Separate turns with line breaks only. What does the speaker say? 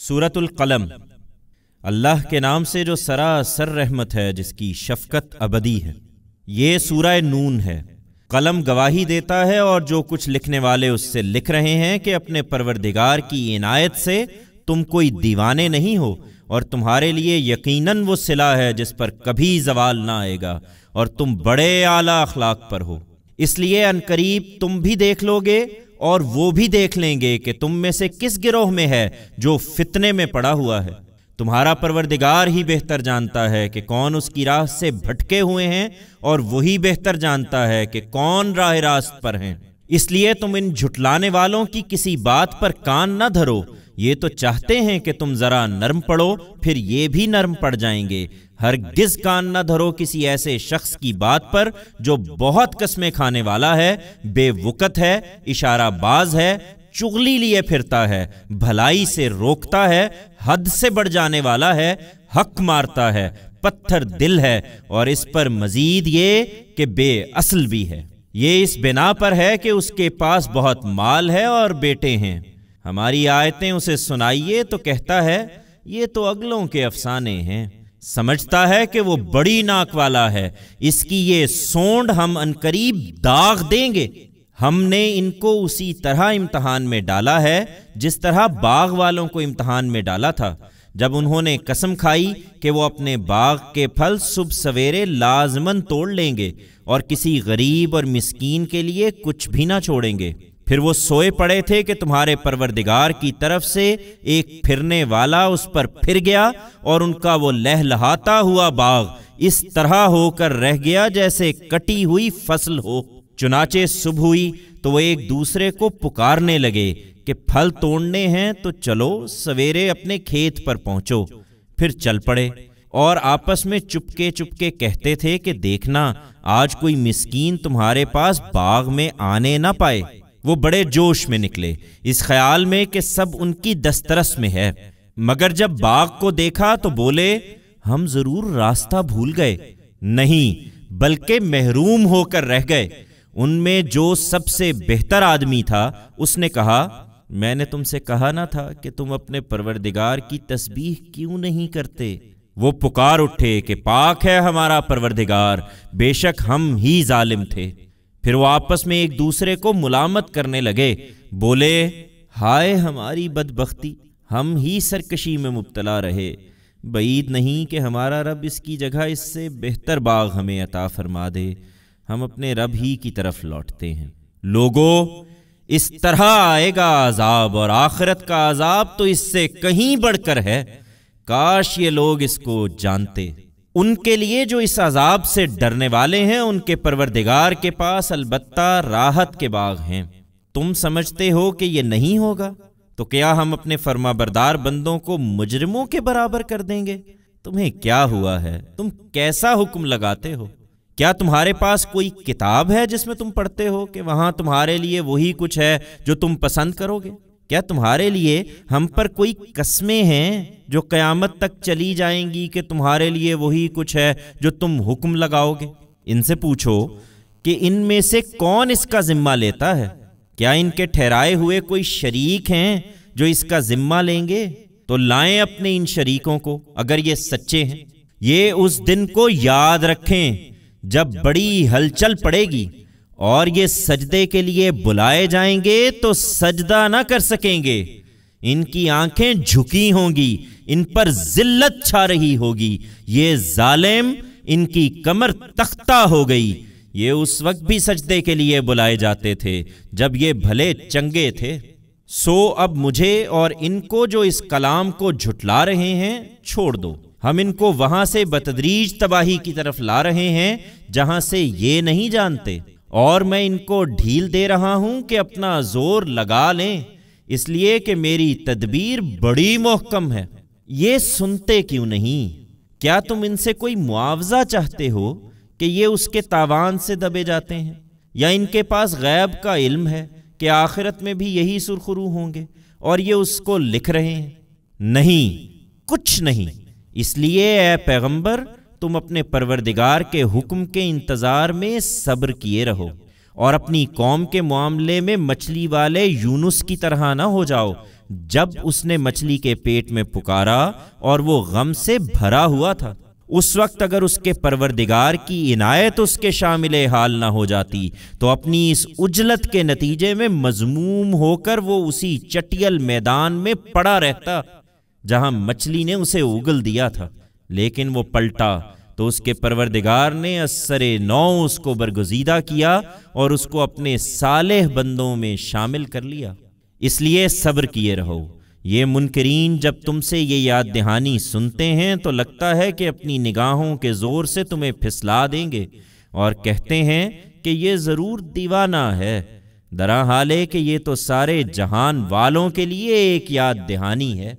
سورۃ القلم۔ اللہ کے نام سے جو سراسر رحمت ہے، جس کی شفقت ابدی ہے۔ یہ سورہ نون ہے۔ قلم گواہی دیتا ہے اور جو کچھ لکھنے والے اس سے لکھ رہے ہیں کہ اپنے پروردگار کی عنایت سے تم کوئی دیوانے نہیں ہو، اور تمہارے لیے یقیناً وہ صلہ ہے جس پر کبھی زوال نہ آئے گا، اور تم بڑے اعلیٰ اخلاق پر ہو۔ اس لیے عنقریب تم بھی دیکھ لو گے اور وہ بھی دیکھ لیں گے کہ تم میں سے کس گروہ میں ہے جو فتنے میں پڑا ہوا ہے۔ تمہارا پروردگار ہی بہتر جانتا ہے کہ کون اس کی راہ سے بھٹکے ہوئے ہیں، اور وہی بہتر جانتا ہے کہ کون راہ راست پر ہیں۔ اس لیے تم ان جھٹلانے والوں کی کسی بات پر کان نہ دھرو۔ یہ تو چاہتے ہیں کہ تم ذرا نرم پڑو، پھر یہ بھی نرم پڑ جائیں گے۔ ہرگز کان نہ دھرو کسی ایسے شخص کی بات پر جو بہت قسمیں کھانے والا ہے، بے وقت ہے، اشارہ باز ہے، چغلی لیے پھرتا ہے، بھلائی سے روکتا ہے، حد سے بڑھ جانے والا ہے، حق مارتا ہے، پتھر دل ہے، اور اس پر مزید یہ کہ بے اصل بھی ہے۔ یہ اس بنا پر ہے کہ اس کے پاس بہت مال ہے اور بیٹے ہیں۔ ہماری آیتیں اسے سنائیے تو کہتا ہے یہ تو اگلوں کے افسانے ہیں۔ سمجھتا ہے کہ وہ بڑی ناک والا ہے، اس کی یہ سونڈ ہم عنقریب داغ دیں گے۔ ہم نے ان کو اسی طرح امتحان میں ڈالا ہے جس طرح باغ والوں کو امتحان میں ڈالا تھا، جب انہوں نے قسم کھائی کہ وہ اپنے باغ کے پھل صبح سویرے لازماً توڑ لیں گے، اور کسی غریب اور مسکین کے لیے کچھ بھی نہ چھوڑیں گے۔ پھر وہ سوئے پڑے تھے کہ تمہارے پروردگار کی طرف سے ایک پھرنے والا اس پر پھر گیا، اور ان کا وہ لہلہاتا ہوا باغ اس طرح ہو کر رہ گیا جیسے کٹی ہوئی فصل ہو۔ چنانچہ صبح ہوئی تو وہ ایک دوسرے کو پکارنے لگے کہ پھل توڑنے ہیں تو چلو سویرے اپنے کھیت پر پہنچو۔ پھر چل پڑے اور آپس میں چپکے چپکے کہتے تھے کہ دیکھنا آج کوئی مسکین تمہارے پاس باغ میں آنے نہ پائے۔ وہ بڑے جوش میں نکلے اس خیال میں کہ سب ان کی دسترس میں ہے، مگر جب باغ کو دیکھا تو بولے ہم ضرور راستہ بھول گئے۔ نہیں، بلکہ محروم ہو کر رہ گئے۔ ان میں جو سب سے بہتر آدمی تھا اس نے کہا میں نے تم سے کہا نہ تھا کہ تم اپنے پروردگار کی تسبیح کیوں نہیں کرتے؟ وہ پکار اٹھے کہ پاک ہے ہمارا پروردگار، بے شک ہم ہی ظالم تھے۔ پھر وہ آپس میں ایک دوسرے کو ملامت کرنے لگے، بولے ہائے ہماری بدبختی، ہم ہی سرکشی میں مبتلا رہے۔ بعید نہیں کہ ہمارا رب اس کی جگہ اس سے بہتر باغ ہمیں عطا فرما دے۔ ہم اپنے رب ہی کی طرف لوٹتے ہیں۔ لوگو، اس طرح آئے گا عذاب، اور آخرت کا عذاب تو اس سے کہیں بڑھ کر ہے۔ کاش یہ لوگ اس کو جانتے۔ ان کے لیے جو اس عذاب سے ڈرنے والے ہیں، ان کے پروردگار کے پاس البتہ راحت کے باغ ہیں۔ تم سمجھتے ہو کہ یہ نہیں ہوگا تو کیا ہم اپنے فرما بردار بندوں کو مجرموں کے برابر کر دیں گے؟ تمہیں کیا ہوا ہے؟ تم کیسا حکم لگاتے ہو؟ کیا تمہارے پاس کوئی کتاب ہے جس میں تم پڑھتے ہو کہ وہاں تمہارے لیے وہی کچھ ہے جو تم پسند کرو گے؟ کیا تمہارے لیے ہم پر کوئی قسمیں ہیں جو قیامت تک چلی جائیں گی کہ تمہارے لیے وہی کچھ ہے جو تم حکم لگاؤ گے؟ ان سے پوچھو کہ ان میں سے کون اس کا ذمہ لیتا ہے؟ کیا ان کے ٹھہرائے ہوئے کوئی شریک ہیں جو اس کا ذمہ لیں گے؟ تو لائیں اپنے ان شریکوں کو اگر یہ سچے ہیں۔ یہ اس دن کو یاد رکھیں جب بڑی ہلچل پڑے گی اور یہ سجدے کے لیے بلائے جائیں گے تو سجدہ نہ کر سکیں گے۔ ان کی آنکھیں جھکی ہوں گی، ان پر ذلت چھا رہی ہوگی۔ یہ ظالم، ان کی کمر تختہ ہو گئی۔ یہ اس وقت بھی سجدے کے لیے بلائے جاتے تھے جب یہ بھلے چنگے تھے۔ سو اب مجھے اور ان کو جو اس کلام کو جھٹلا رہے ہیں چھوڑ دو۔ ہم ان کو وہاں سے بتدریج تباہی کی طرف لا رہے ہیں جہاں سے یہ نہیں جانتے، اور میں ان کو ڈھیل دے رہا ہوں کہ اپنا زور لگا لیں، اس لیے کہ میری تدبیر بڑی محکم ہے۔ یہ سنتے کیوں نہیں؟ کیا تم ان سے کوئی معاوضہ چاہتے ہو کہ یہ اس کے تاوان سے دبے جاتے ہیں؟ یا ان کے پاس غیب کا علم ہے کہ آخرت میں بھی یہی سرخرو ہوں گے اور یہ اس کو لکھ رہے ہیں؟ نہیں، کچھ نہیں۔ اس لیے اے پیغمبر تم اپنے پروردگار کے حکم کے انتظار میں صبر کیے رہو، اور اپنی قوم کے معاملے میں مچھلی والے یونس کی طرح نہ ہو جاؤ جب اس نے مچھلی کے پیٹ میں پکارا اور وہ غم سے بھرا ہوا تھا۔ اس وقت اگر اس کے پروردگار کی عنایت اس کے شامل حال نہ ہو جاتی تو اپنی اس عجلت کے نتیجے میں مذموم ہو کر وہ اسی چٹیل میدان میں پڑا رہتا جہاں مچھلی نے اسے اگل دیا تھا، لیکن وہ پلٹا تو اس کے پروردگار نے اثر نو اس کو برگزیدہ کیا اور اس کو اپنے صالح بندوں میں شامل کر لیا۔ اس لیے صبر کیے رہو۔ یہ منکرین جب تم سے یہ یاد دہانی سنتے ہیں تو لگتا ہے کہ اپنی نگاہوں کے زور سے تمہیں پھسلا دیں گے اور کہتے ہیں کہ یہ ضرور دیوانہ ہے، درحال ہے کہ یہ تو سارے جہان والوں کے لیے ایک یاد دہانی ہے۔